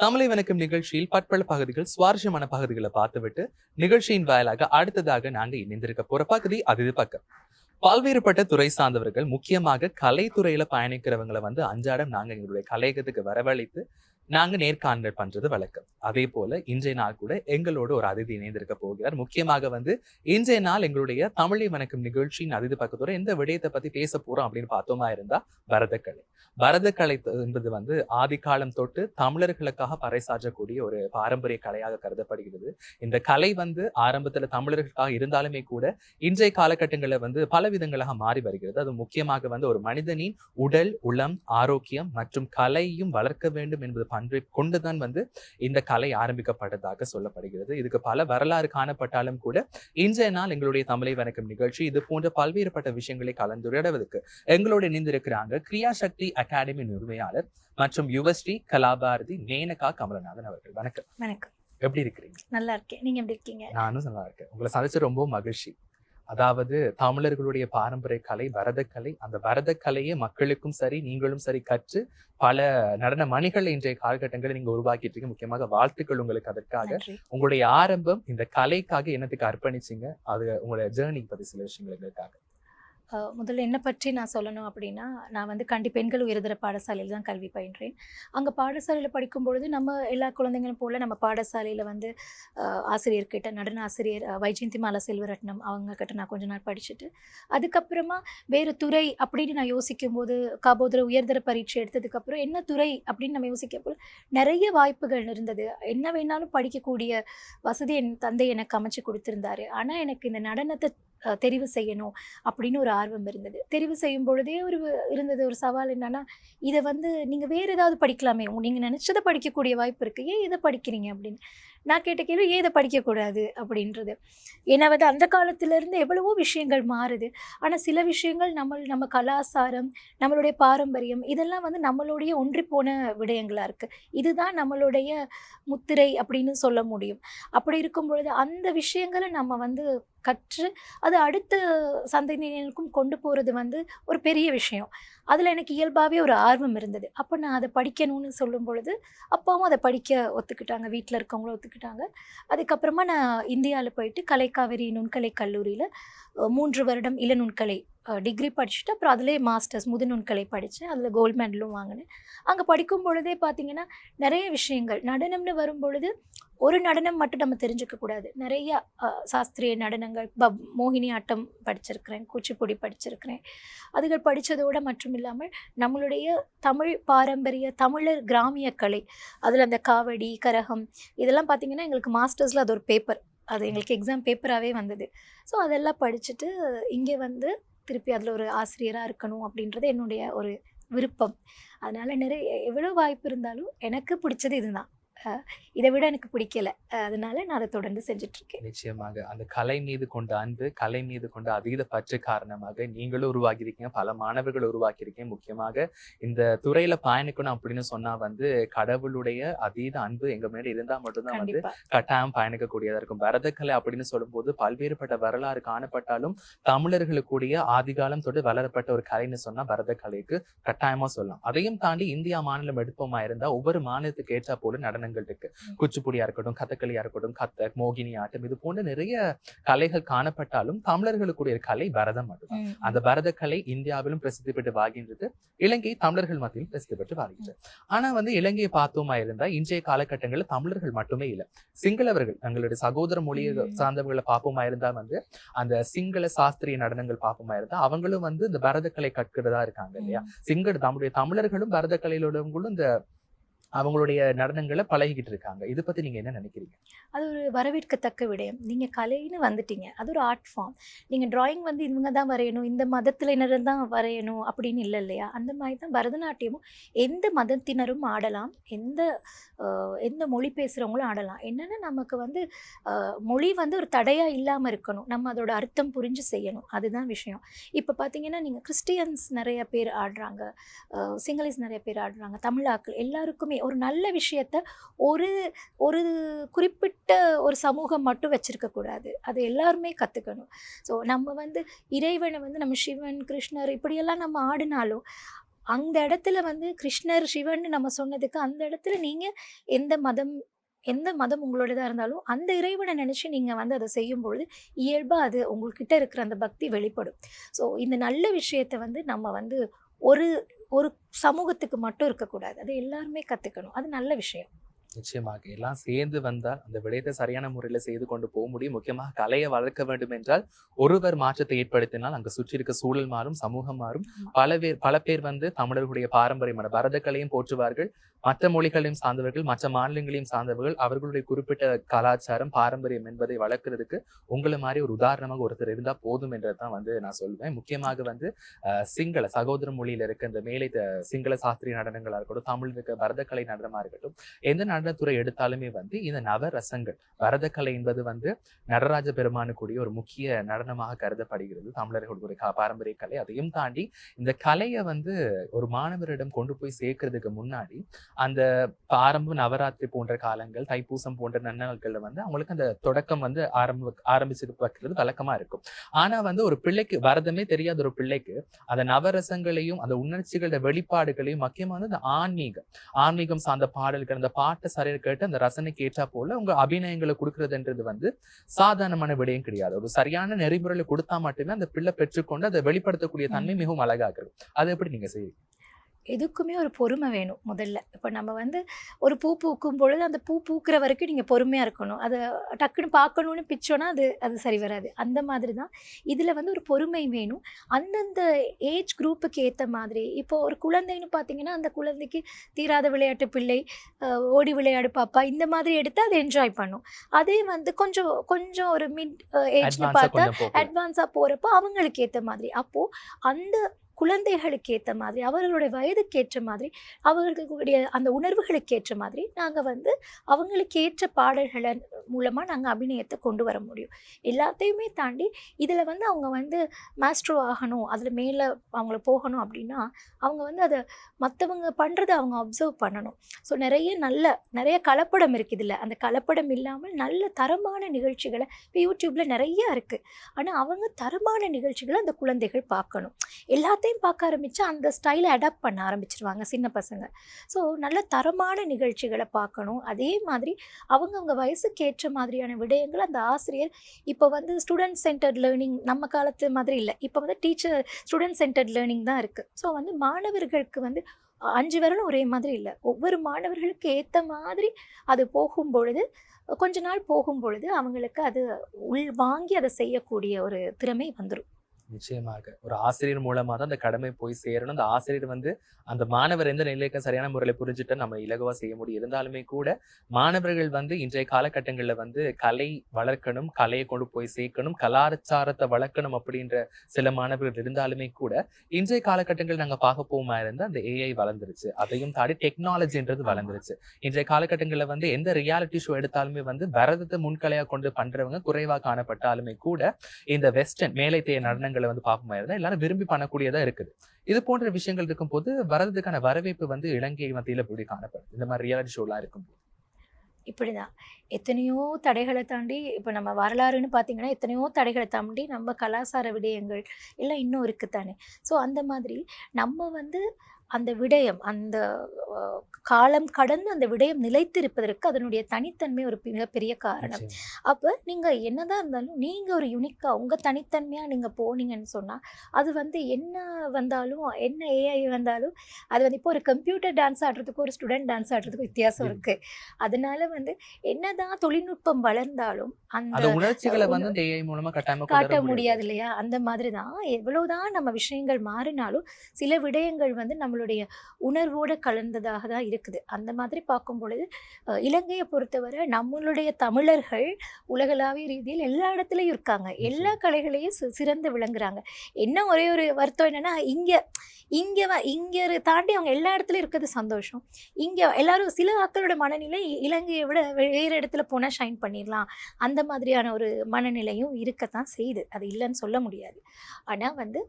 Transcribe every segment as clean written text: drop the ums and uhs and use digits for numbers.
தமிழை வணக்கம் நிகழ்ச்சியில் பற்பல பகுதிகள் சுவாரஸ்யமான பகுதிகளை பார்த்துவிட்டு நிகழ்ச்சியின் வாயிலாக அடுத்ததாக நாங்க இணைந்திருக்க போற பகுதி அது பக்கம். பல்வேறுபட்ட துறை சார்ந்தவர்கள் முக்கியமாக கலைத்துறையில பயணிக்கிறவங்களை அன்றாடம் நாங்க எங்களுடைய கலையகத்துக்கு வரவழைத்து நாங்க நேர்காணல் பண்றது வழக்கம். அதே போல இன்றைய நாள் கூட எங்களோட ஒரு அதிதி இணைந்திருக்க போகிறார். முக்கியமாக இன்றைய நாள் எங்களுடைய தமிழை வணக்கம் நிகழ்ச்சியின் அதிதி பக்கத்தோட எந்த விடயத்தை பத்தி பேச போறோம் அப்படின்னு பார்த்தோமா இருந்தா பரதக்கலை. பரதக்கலை என்பது ஆதி காலம் தொட்டு தமிழர்களுக்காக பறைசாற்றக்கூடிய ஒரு பாரம்பரிய கலையாக கருதப்படுகிறது. இந்த கலை ஆரம்பத்துல தமிழர்களுக்காக இருந்தாலுமே கூட இன்றைய காலகட்டங்களில் பல விதங்களாக மாறி வருகிறது. அது முக்கியமாக ஒரு மனிதனின் உடல் உளம் ஆரோக்கியம் மற்றும் கலையும் வளர்க்க வேண்டும் என்பது பண்பை கொண்டுதான் இந்த கலை ஆரம்பிக்கப்பட்டதாக சொல்லப்படுகிறது. இதுக்கு பல வரலாறு காணப்பட்டாலும் கூட இன்றைய நாள் எங்களுடைய தமிழை வணக்கம் நிகழ்ச்சி இது போன்ற பல்வேறுபட்ட விஷயங்களை கலந்துரையாடுவதற்கு எங்களோடு இணைந்திருக்கிறாங்க கிரியா சக்தி அகாடமி உரிமையாளர் மற்றும் யுவஸ்ரீ கலாபாரதி மேனகா கமலநாதன் அவர்கள். வணக்கம். வணக்கம். எப்படி இருக்கிறீங்க? நல்லா இருக்கேன். நீங்க எப்படி இருக்கீங்க? நானும் நல்லா இருக்கேன். உங்களை சந்திச்சு ரொம்ப மகிழ்ச்சி. அதாவது தமிழர்களுடைய பாரம்பரிய கலை பரதக்கலை. அந்த பரதக்கலையை மக்களுக்கும் சரி நீங்களும் சரி கற்று பல நடன மணிகள் இன்றைய காலகட்டங்களை நீங்க உருவாக்கிட்டு இருக்கீங்க. முக்கியமாக வாழ்த்துக்கள் உங்களுக்கு அதற்காக. உங்களுடைய ஆரம்பம் இந்த கலைக்காக என்னத்துக்கு அர்ப்பணிச்சிங்க? அது உங்களுடைய ஜேர்னி பத்தி சில விஷயங்கள் எங்களுக்காக. முதல்ல என்னை பற்றி நான் சொல்லணும் அப்படின்னா, நான் கண்டி பெண்கள் உயர்தர பாடசாலையில் தான் கல்வி பயின்றேன். அங்கே பாடசாலையில் படிக்கும் பொழுது நம்ம எல்லா குழந்தைங்களும் போல் நம்ம பாடசாலையில் ஆசிரியர்கிட்ட நடன ஆசிரியர் வைஜெயந்திமாலா செல்வரட்னம் அவங்கக்கிட்ட நான் கொஞ்ச நாள் படிச்சுட்டு அதுக்கப்புறமா வேறு துறை அப்படின்னு நான் யோசிக்கும் போது காபோதர உயர்தர பரீட்சை எடுத்ததுக்கப்புறம் என்ன துறை அப்படின்னு நம்ம யோசிக்க போல் நிறைய வாய்ப்புகள் இருந்தது. என்ன வேணாலும் படிக்கக்கூடிய வசதி என் தந்தை எனக்கு அமைச்சு கொடுத்துருந்தாரு. ஆனால் எனக்கு இந்த நடனத்தை தெரிவு செய்யணும் அப்படின்னு ஒரு ஆர்வம் இருந்தது. தெரிவு செய்யும் பொழுதே இருந்தது ஒரு சவால். என்னன்னா, இதை நீங்கள் வேறு ஏதாவது படிக்கலாமே, நீங்கள் நினச்சதை படிக்கக்கூடிய வாய்ப்பு இருக்குது, ஏன் இதை படிக்கிறீங்க அப்படின்னு. நான் கேட்ட கேள்வி, ஏன் இதை படிக்கக்கூடாது அப்படின்றது. ஏன்னா அந்த காலத்திலேருந்து எவ்வளவோ விஷயங்கள் மாறுது. ஆனால் சில விஷயங்கள் நம்ம கலாச்சாரம் நம்மளுடைய பாரம்பரியம் இதெல்லாம் நம்மளுடைய ஒன்றி போன விடயங்களாக இருக்குது. இதுதான் நம்மளுடைய முத்திரை அப்படின்னு சொல்ல முடியும். அப்படி இருக்கும் பொழுது அந்த விஷயங்களை நம்ம கற்று அது அடுத்த சந்ததியினருக்கும் கொண்டு போகிறது ஒரு பெரிய விஷயம். அதில் எனக்கு இயல்பாகவே ஒரு ஆர்வம் இருந்தது. அப்போ நான் அதை படிக்கணும்னு சொல்லும் பொழுது அப்பாவும் அதை படிக்க ஒத்துக்கிட்டாங்க, வீட்டில் இருக்கவங்களும் ஒத்துக்கிட்டாங்க. அதுக்கப்புறமா நான் இந்தியாவில் போயிட்டு கலைக்காவிரி நுண்கலை கல்லூரியில் 3 வருடம் இளநுண்கலை டிகிரி படிச்சுட்டு அப்புறம் அதிலே மாஸ்டர்ஸ் முதுநுண்கலை படித்தேன். அதில் கோல்டு மெடலும் வாங்கினேன். அங்கே படிக்கும் பொழுதே பார்த்திங்கன்னா நிறைய விஷயங்கள் நடனம்னு வரும் பொழுது ஒரு நடனம் மட்டும் நம்ம தெரிஞ்சுக்கக்கூடாது. நிறைய சாஸ்திரிய நடனங்கள் மோகினி ஆட்டம் படிச்சிருக்கிறேன், குச்சிப்புடி படிச்சிருக்கிறேன். அதுகள் படித்ததோடு மட்டும் இல்லாமல் நம்மளுடைய தமிழ் பாரம்பரிய தமிழர் கிராமிய கலை அதில் அந்த காவடி கரகம் இதெல்லாம் பார்த்திங்கன்னா எங்களுக்கு மாஸ்டர்ஸில் அது ஒரு பேப்பர், அது எங்களுக்கு எக்ஸாம் பேப்பராகவே வந்தது. ஸோ அதெல்லாம் படிச்சுட்டு இங்கே திருப்பி அதில் ஒரு ஆசிரியராக இருக்கணும் அப்படின்றது என்னுடைய ஒரு விருப்பம். அதனால் எவ்வளோ வாய்ப்பு இருந்தாலும் எனக்கு பிடிச்சது இதுதான். இதை விட எனக்கு பிடிக்கல. அதனால நான் அதை தொடர்ந்து செஞ்சுட்ருக்கேன். நிச்சயமாக அந்த கலை மீது கொண்ட அன்பு, கலை மீது கொண்ட அதீத பற்று காரணமாக நீங்களும் உருவாக்கியிருக்கீங்க, பல மாணவர்கள் உருவாக்கியிருக்கீங்க. முக்கியமாக இந்த துறையில பயணிக்கணும் அப்படின்னு சொன்னா கடவுளுடைய அதீத அன்பு எங்க மேல இருந்தா மட்டும்தான் கட்டாயம் பயணிக்கக்கூடியதா இருக்கும். பரதக்கலை அப்படின்னு சொல்லும்போது பல்வேறுபட்ட வரலாறு காணப்பட்டாலும் தமிழர்களுக்குடைய ஆதிகாலம் தொட்டு வளரப்பட்ட ஒரு கலைன்னு சொன்னா பரதக்கலைக்கு கட்டாயமா சொல்லலாம். அதையும் தாண்டி இந்தியா மாநிலம் எடுப்போமா இருந்தா ஒவ்வொரு மாநிலத்துக்கு ஏற்றா போல நடனங்கள் இருக்கு. குச்சிப்புடியா இருக்கட்டும், கதகளியா இருக்கட்டும், கதக், மோகினி ஆட்டம் இது போன்ற நிறைய கலைகள் காணப்பட்டாலும் தமிழர்களுக்குரிய கலை பரதம் மட்டும்தான். அந்த பரத கலை இந்தியாவிலும் பிரசித்தி பெற்று வாழ்கின்றது, இலங்கை தமிழர்கள் மத்தியில் பிரசித்தி பெற்று வாழ்கின்றது. ஆனா இலங்கையை பார்த்தோமா இருந்தா இன்றைய காலகட்டங்களில் தமிழர்கள் மட்டுமே இல்லை, சிங்களவர்கள் தங்களுடைய சகோதர மொழியை சார்ந்தவர்களை பார்ப்போமா இருந்தா அந்த சிங்கள சாஸ்திரிய நடனங்கள் பார்ப்போமா இருந்தா அவங்களும் இந்த பரதக்கலை கற்கிறதா இருக்காங்க இல்லையா. நம்முடைய தமிழர்களும் பரதக்கலையிலவங்களும் இந்த அவங்களுடைய நடனங்களை பழகிக்கிட்டு இருக்காங்க. இதை பத்தி நீங்க என்ன நினைக்கிறீங்க? அது ஒரு வரவேற்கத்தக்க விடயம். நீங்க கலைன்னு வந்துட்டீங்க, அது ஒரு ஆர்ட் ஃபார்ம். நீங்க டிராயிங் இவங்க தான் வரையணும், இந்த மதத்தினர் தான் வரையணும் அப்படின்னு இல்லை இல்லையா. அந்த மாதிரி தான் பரதநாட்டியமும் எந்த மதத்தினரும் ஆடலாம், எந்த மொழி பேசுகிறவங்களும் ஆடலாம். என்னென்னா நமக்கு மொழி ஒரு தடையாக இல்லாமல் இருக்கணும், நம்ம அதோட அர்த்தம் புரிஞ்சு செய்யணும், அதுதான் விஷயம். இப்போ பார்த்தீங்கன்னா நீங்கள் கிறிஸ்டியன்ஸ் நிறைய பேர் ஆடுறாங்க, சிங்களீஸ் நிறைய பேர் ஆடுறாங்க, தமிழாக்கள் எல்லாருக்குமே ஒரு நல்ல விஷயத்த ஒரு குறிப்பிட்ட ஒரு சமூகம் மட்டும் வச்சிருக்கக்கூடாது, அது எல்லாருமே கற்றுக்கணும். ஸோ நம்ம இறைவனை நம்ம சிவன் கிருஷ்ணர் இப்படியெல்லாம் நம்ம ஆடினாலும் அந்த இடத்துல வந்து கிருஷ்ணர், சிவன் நம்ம சொன்னதுக்கு அந்த இடத்துல நீங்க எந்த மதம் எந்த மதம் உங்களோடதா இருந்தாலும், அந்த இறைவன நெனச்சு நீங்க வந்து அத செய்யும்பொழுது, இயல்பா அது உங்கள்கிட்ட இருக்கிற அந்த பக்தி வெளிப்படும். ஸோ இந்த நல்ல விஷயத்த வந்து நம்ம வந்து ஒரு ஒரு சமூகத்துக்கு மட்டும் இருக்கக்கூடாது. அது எல்லாருமே கத்துக்கணும். அது நல்ல விஷயம். நிச்சயமாக எல்லாம் சேர்ந்து வந்தால் அந்த விடயத்தை சரியான முறையில செய்து கொண்டு போக முடியும். முக்கியமாக கலையை வளர்க்க வேண்டும் என்றால் ஒருவர் மாற்றத்தை ஏற்படுத்தினால் அங்கு சுற்றி இருக்க சூழல் மாறும், சமூகம் மாறும். ஆமா. பல பேர் வந்து தமிழர்களுடைய பாரம்பரியமான பரதக்கலையும் போற்றுவார்கள். மற்ற மொழிகளையும் சார்ந்தவர்கள், மற்ற மாநிலங்களையும் சார்ந்தவர்கள் அவர்களுடைய குறிப்பிட்ட கலாச்சாரம், பாரம்பரியம் என்பதை வளர்க்கறதுக்கு உங்களை மாதிரி ஒரு உதாரணமாக ஒருத்தர் இருந்தா போதும் என்றதான் வந்து நான் சொல்வேன். முக்கியமாக வந்து சிங்கள சகோதர மொழியில இருக்க இந்த மேலை சிங்கள சாஸ்திரிய நடனங்களா இருக்கட்டும், தமிழ் இருக்க பரதக்கலை நடனமா இருக்கட்டும், எந்த நடனத்துறை எடுத்தாலுமே வந்து இந்த நவரசங்கள், பரதக்கலை என்பது வந்து நடராஜ பெருமானுக்குரிய ஒரு முக்கிய நடனமாக கருதப்படுகிறது. தமிழர்களுடைய ஒரு பாரம்பரிய கலை. அதையும் தாண்டி இந்த கலையை வந்து ஒரு மாணவரிடம் கொண்டு போய் சேர்க்கறதுக்கு முன்னாடி அந்த ஆரம்ப நவராத்திரி போன்ற காலங்கள், தைப்பூசம் போன்ற நன்னாட்கள்ல வந்து அவங்களுக்கு அந்த தொடக்கம் வந்து ஆரம்பிச்சு வைக்கிறது வழக்கமா இருக்கும். ஆனா வந்து ஒரு பிள்ளைக்கு பரதமே தெரியாத ஒரு பிள்ளைக்கு அந்த நவரசங்களையும் அந்த உணர்ச்சிகளோட வெளிப்பாடுகளையும் முக்கியமா வந்து அந்த ஆன்மீகம் சார்ந்த பாடல்கள், அந்த பாட்டை சரியா கேட்டு அந்த ரசனைக்கு ஏற்றா போல உங்க அபிநயங்களை கொடுக்கறதுன்றது வந்து சாதாரணமான விடயம் கிடையாது. ஒரு சரியான நெறிமுறையில கொடுத்தா மட்டுமே அந்த பிள்ளை பெற்றுக்கொண்டு அதை வெளிப்படுத்தக்கூடிய தன்மை மிகவும் அழகாக இருக்கும். அதை எப்படி நீங்க செய்வீங்க? எதுக்குமே ஒரு பொறுமை வேணும் முதல்ல. இப்ப நம்ம வந்து ஒரு பூ பூக்கும் பொழுது, அந்த பூ பூக்கிற வரைக்கும் நீங்க பொறுமையா இருக்கணும். அத டக்குன்னு பார்க்கணும்னு பிச்சோன்னா, அது அது சரி வராது. அந்த மாதிரி தான் இதுல வந்து ஒரு பொறுமை வேணும். அந்தந்த ஏஜ் குரூப்புக்கு ஏத்த மாதிரி, இப்போ ஒரு குழந்தைன்னு பார்த்தீங்கன்னா, அந்த குழந்தைக்கு தீராத விளையாட்டு பிள்ளை, ஓடி விளையாடு பாப்பா, இந்த மாதிரி எடுத்தா அது என்ஜாய் பண்ணும். அதே வந்து கொஞ்சம் கொஞ்சம் ஒரு மிட் ஏஜ்ன்னு அட்வான்ஸா பார்த்தா, கொஞ்சம் போகலாம். அட்வான்ஸா போறப்போ அவங்களுக்கு ஏத்த மாதிரி. அப்போ அந்த குழந்தைகளுக்கு ஏத்த மாதிரி, அவர்களுடைய வயதுக்கு ஏற்ற மாதிரி, அவர்களுடைய அந்த உணர்வுகளுக்கு ஏற்ற மாதிரி, நாங்க வந்து அவங்களுக்கு ஏற்ற பாடல்கள மூலமா நாங்க அபிநயத்த கொண்டு வர முடியும். எல்லாத்தையுமே தாண்டி இதில வந்து அவங்க வந்து மாஸ்ட்ரோ ஆகணும், அதில மேல அவங்கள போகணும் அப்படின்னா, அவங்க வந்து அத மத்தவங்க பண்றத அவங்க அப்சர்வ் பண்ணணும். ஸோ நெறைய கலப்படம் இருக்கு இதில. அந்த கலப்படம் இல்லாமல் நல்ல தரமான நிகழ்ச்சிகள இப்ப YouTubeல நெறைய இருக்கு. ஆனா அவங்க தரமான நிகழ்ச்சிகள அந்த குழந்தைகள் பார்க்கணும். எல்லாத்தையும் பார்க்க ஆரம்பிச்சா அந்த ஸ்டைல அடாப்ட் பண்ண ஆரம்பிச்சுருவாங்க சின்ன பசங்க. ஸோ நல்ல தரமான நிகழ்ச்சிகள பார்க்கணும். அதே மாதிரி அவங்கவங்க வயசுக்கு ஏற்ற மாதிரியான விடயங்கள அந்த ஆசிரியர் இப்போ வந்து ஸ்டூடண்ட் சென்டர்ட் லேர்னிங் நம்ம காலத்து மாதிரி இல்ல. இப்போ வந்து ஸ்டூடண்ட் சென்டர்ட் லேர்னிங் தான் இருக்கு. ஸோ வந்து மாணவர்களுக்கு வந்து 5 விரலும் ஒரே மாதிரி இல்ல. ஒவ்வொரு மாணவர்களுக்கு ஏத்த மாதிரி அது போகும்பொழுது, கொஞ்ச நாள் போகும்பொழுது அவங்களுக்கு அது உள்வாங்கி அத செய்யக்கூடிய ஒரு திறமை வந்துரும். நிச்சயமாக. ஒரு ஆசிரியர் மூலமா தான் அந்த கடமை போய் சேரணும். அந்த ஆசிரியர் வந்து அந்த மாணவர் எந்த நிலைக்கு சரியான முறையில புரிஞ்சுட்டா நம்ம இலகுவா செய்ய முடியும். இருந்தாலுமே கூட மாணவர்கள் வந்து இன்றைய காலகட்டங்கள்ல வந்து கலை வளர்க்கணும், கலையை கொண்டு போய் சேர்க்கணும், கலாச்சாரத்தை வளர்க்கணும் அப்படின்ற சில மாணவர்கள் இருந்தாலுமே கூட, இன்றைய காலகட்டங்கள் நாங்க பார்க்க போமா இருந்தா அந்த AI வளர்ந்துருச்சு. அதையும் தாண்டி டெக்னாலஜின்றது ஆமா. வளர்ந்துருச்சு. இன்றைய காலகட்டங்கள்ல வந்து எந்த ரியாலிட்டி ஷோ எடுத்தாலுமே வந்து பரதத்தை முன்கலையா கொண்டு பண்றவங்க குறைவா காணப்பட்டாலுமே கூட, இந்த வெஸ்டர்ன் மேலைத்தேய நடனங்கள் வந்து பார்க்கும்போது இருந்தா எல்லாரும் விரும்பி பண்ணக்கூடியதா இருக்குது. இது போன்ற விஷயங்கள் இருக்கும்போது வரதுக்கான வரவேற்பு வந்து இலங்கை மத்தியில எப்படி காணப்படுது இந்த மாதிரி ரியாலிட்டி ஷோலாம் இருக்கும்போது? இப்படிதான். எத்தனையோ தடைகள தாண்டி இப்ப நம்ம வரலாறுன்னு பார்த்தீங்கன்னா, எத்தனையோ தடைகள தாண்டி நம்ம கலாசார விடயங்கள் எல்லாம் இன்னும் இருக்கு தானே! ஸோ அந்த மாதிரி நம்ம வந்து அந்த விடயம், அந்த அ காலம் கடந்து அந்த விடயம் நிலைத்திருப்பதற்கு அதனுடைய தனித்தன்மை ஒரு மிகப்பெரிய காரணம். நிச்சயமா. அப்ப நீங்க என்னதான் இருந்தாலும், நீங்க ஒரு யுனிக்கா உங்க தனித்தன்மையா நீங்க போனீங்கன்னு சொன்னா, அது வந்து என்ன வந்தாலும், என்ன AI வந்தாலும், அது வந்து இப்போ ஒரு கம்ப்யூட்டர் டான்ஸ் ஆடுறதுக்கும், ஒரு ஸ்டூடண்ட் டான்ஸ் ஆடுறதுக்கும் வித்தியாசம் ம். இருக்கு. அதனால வந்து என்னதான் தொழில்நுட்பம் வளர்ந்தாலும், அந்த அந்த உணர்ச்சிகள உண வந்து அந்த AI மூலமா கட்டாயமா கொண்டு காட்ட வர முடியாது. முடியாது இல்லையா? அந்த மாதிரி தான் எவ்வளவுதான் நம்ம விஷயங்கள் மாறினாலும், சில விடயங்கள் வந்து நம்மளுடைய உணர்வோட கலந்ததாக தான் இருக்குது. அந்த மாதிரி பார்க்கும் பொழுது, இலங்கைய பொறுத்தவரை நம்மளுடைய தமிழர்கள் உலகளாவிய ரீதியில் எல்லா இடத்துலயும் இருக்காங்க. எல்லா நிச்சயமா. கலைகளையும் சிறந்து விளங்குறாங்க. என்ன ஒரே ஒரு வருத்தம் என்னன்னா, இங்க தாண்டி அவங்க எல்லா இடத்துலயும் இருக்கிறது சந்தோஷம். இங்க எல்லாரும் சில ஆட்களோட மனநிலை இலங்கைய விட வேற இடத்துல போனா ஷைன் பண்ணிரலாம். அந்த மாதிரியான ஒரு மனநிலையும் இருக்கத்தான் செய்யுது. அது இல்லன்னு சொல்ல முடியாது. ஆனா வந்து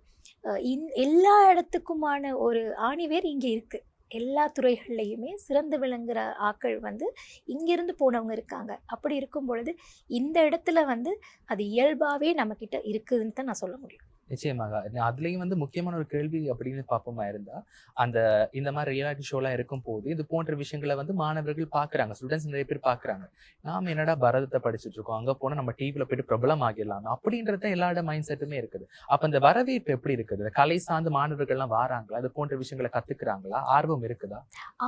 எல்லா இடத்துக்குமான ஒரு ஆணிவேர் இங்க இருக்கு. எல்லா துறைகள்லயுமே சிறந்து விளங்குற ஆட்கள் வந்து இங்கிருந்து போனவங்க இருக்காங்க. அப்படி இருக்கும் பொழுது, இந்த இடத்துல வந்து அது இயல்பாவே நம்மகிட்ட இருக்குதுன்னு தான் நான் சொல்ல முடியும். நிச்சயமாக. அதுலயும் வந்து முக்கியமான ஒரு கேள்வி அப்படின்னு பார்ப்போமா இருந்தா, அந்த இந்த மாரி ரியாலிட்டி ஷோலாம் இருக்கும்போது, இது போன்ற விஷயங்கள வந்து மாணவர்கள் பார்க்குறாங்க. ஸ்டூடண்ட்ஸ் நெறைய பேர் பார்க்குறாங்க. நாம என்னடா பரதத்த படிச்சுட்டு இருக்கோம். அங்க போனா நம்ம டிவில போயிட்டு பிரபலம் ஆகிடலாம். அப்படின்றது தான் எல்லாரோட மைண்ட் செட்டுமே இருக்குது. அப்ப இந்த வரவேற்பு எப்படி இருக்குது? இந்த கலை சார்ந்த மாணவர்கள்லாம் வாராங்களா? இது போன்ற விஷயங்கள கத்துக்கிறாங்களா? ஆர்வம் இருக்குதா?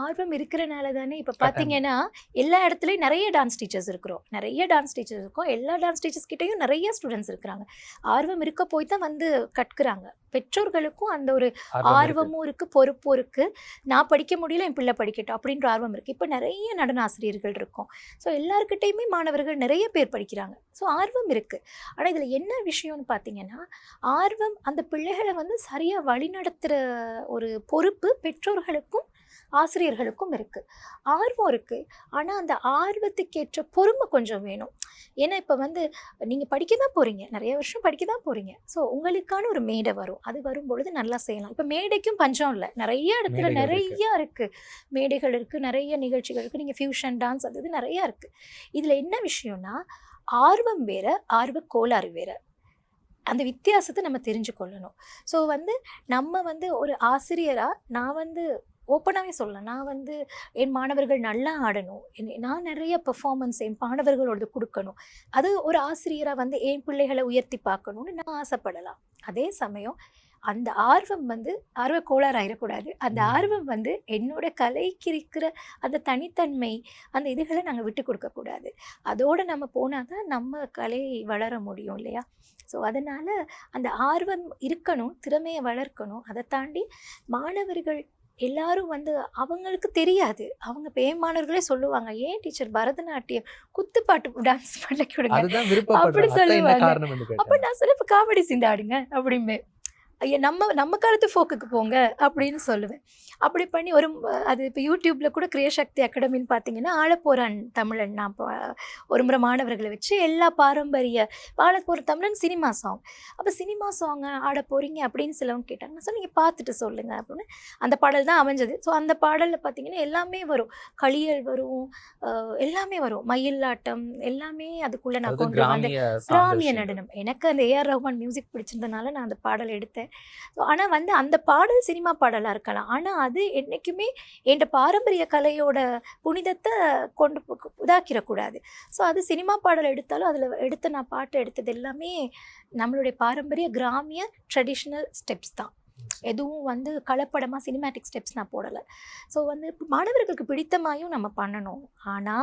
ஆர்வம் இருக்கிறனால தானே இப்ப கட்டாயமா. பார்த்தீங்கன்னா, எல்லா இடத்துலயும் நெறைய டான்ஸ் டீச்சர்ஸ் இருக்கிறோம். நெறைய டான்ஸ் டீச்சர்ஸ் இருக்கோம். எல்லா டான்ஸ் டீச்சர்ஸ் கிட்டயும் நெறைய ஸ்டூடண்ட்ஸ் இருக்கிறாங்க. ஆர்வம் இருக்க போய் தான் வந்து கற்குறாங்க. பெற்றோர்களுக்கும் அந்த ஒரு ஆர்வம் இருக்கு. ஆர்வமும் இருக்கு, பொறுப்பும் இருக்கு. நான் படிக்க முடியல, என் பிள்ளை படிக்கட்டும் அப்படின்ற ஆர்வம் இருக்கு. இப்ப நெறைய நடன ஆசிரியர்கள் இருக்கோம். ஸோ எல்லார்கிட்டயுமே மாணவர்கள் நெறைய பேர் படிக்கிறாங்க. ஸோ ஆர்வம் இருக்கு. ஆனா இதுல என்ன விஷயம்னு பார்த்தீங்கன்னா, ஆர்வம் அந்த பிள்ளைகள வந்து சரியா வழிநடத்துற ஒரு பொறுப்பு பெற்றோர்களுக்கும், ஆசிரியர்களுக்கும் இருக்கு. ஆர்வம் இருக்கு. ஆனா அந்த ஆர்வத்துக்கேற்ற பொறுமை கொஞ்சம் வேணும். ஏன்னா இப்ப வந்து நீங்க படிக்க தான் போறீங்க. நெறைய வருஷம் படிக்க தான் போறீங்க. ஸோ உங்களுக்கான ஒரு மேடை வரும். அது வரும்பொழுது நல்லா செய்யலாம். இப்ப மேடைக்கும் பஞ்சம் இல்ல. நெறைய இடத்துல மேடைகள் இருக்கு. நெறைய இருக்கு. மேடைகள் இருக்கு. நெறைய நிகழ்ச்சிகள் இருக்கு. நீங்க ஃபியூஷன் டான்ஸ் அது இது நெறைய இருக்கு. இதுல என்ன விஷயம்னா, ஆர்வம் வேற, ஆர்வக் கோளாறு வேற. அந்த வித்தியாசத்த நம்ம தெரிஞ்சு கொள்ளணும். ஸோ வந்து நம்ம வந்து ஒரு ஆசிரியரா நான் வந்து ஓப்பனாவே சொல்லலாம். நான் வந்து என் மாணவர்கள் நல்லா ஆடணும். நான் நெறைய பெர்ஃபார்மன்ஸ் என் மாணவர்களோடது குடுக்கணும். அது ஒரு ஆசிரியரா வந்து என் பிள்ளைகள உயர்த்தி பார்க்கணும்னு நான் ஆசைப்படலாம். அதே சமயம் அந்த ஆர்வம் வந்து ஆர்வக் கோளாறு ஆயிறக்கூடாது. அந்த ம். ஆர்வம் வந்து என்னோட கலைக்கு இருக்கிற அந்த தனித்தன்மை, அந்த இதுகள நாங்க விட்டுக் குடுக்கக்கூடாது. அதோட நம்ம போனா தான் நம்ம கலை வளர முடியும் இல்லையா? ஸோ அதனால அந்த ஆர்வம் இருக்கணும், திறமைய வளர்க்கணும். அத தாண்டி மாணவர்கள் எல்லாரும் வந்து அவங்களுக்கு தெரியாது. அவங்க இப்ப என் மாணவர்களே சொல்லுவாங்க, "ஏன் டீச்சர் பரதநாட்டியம், குத்துப்பாட்டு டான்ஸ் பழக்கி விடுங்க." அதுதான் அப்படி விருப்பப்படுறாங்க. அதான் என்ன சொல்லுவாங்க. காரணம்னு அப்ப கேட்டேன். நான் சொன்னேன், "இப்ப காமெடி சீன் ஆடுங்க" அப்படிம்பேன். ஐய நம்ம நம்ம காலத்து ஃபோக்குக்கு போங்க அப்படின்னு சொல்லுவேன். அப்படி பண்ணி ஒரு அது இப்போ யூடியூப்ல கூட கிரியேசக்தி அகாடமின்னு பார்த்தீங்கன்னா, ஆழப்போரான் தமிழன் நான் ஒரு முறை மாணவர்கள வச்சு எல்லா பாரம்பரிய ஆழப்போர் தமிழன் சினிமா சாங். அப்ப சினிமா சாங் ஆட போறீங்க அப்படின்னு சிலவங்க கேட்டாங்க. நான் சொன்னேன், "நீங்க பார்த்துட்டு சொல்லுங்க" அப்படின்னு. அந்த பாடல் தான் அமைஞ்சது. ஸோ அந்த பாடல்ல பார்த்தீங்கன்னா, எல்லாமே வரும். களியல் வரும், எல்லாமே வரும். மயிலாட்டம் எல்லாமே அதுக்குள்ள நான் அதாவது கொண்டு வந்தேன். கிராமிய சார்ந்த கிராமிய விஷயங்கள். நடனம். எனக்கு அந்த ஏஆர் ரஹ்மான் மியூசிக் பிடிச்சிருந்தனால நான் அந்த பாடல் எடுத்தேன். ஆனா வந்து அந்த பாடல் சினிமா பாடலா இருக்கலாம். ஆனா அது என்னைக்குமே என்ட பாரம்பரிய கலையோட புனிதத்த கொண்டு இதாக்கிரக்கூடாது. ஸோ அது சினிமா பாடல் எடுத்தாலும் அதில எடுத்த நான் பாட்டு எடுத்தது எல்லாமே நம்மளுடைய பாரம்பரிய கிராமிய ட்ரெடிஷ்னல் ஸ்டெப்ஸ் தான். எதுவும் வந்து கலப்படமா சினிமேட்டிக் ஸ்டெப்ஸ் நான் போடல. ஸோ வந்து மாணவர்களுக்கு பிடித்தமாயும் நம்ம பண்ணணும். ஆனா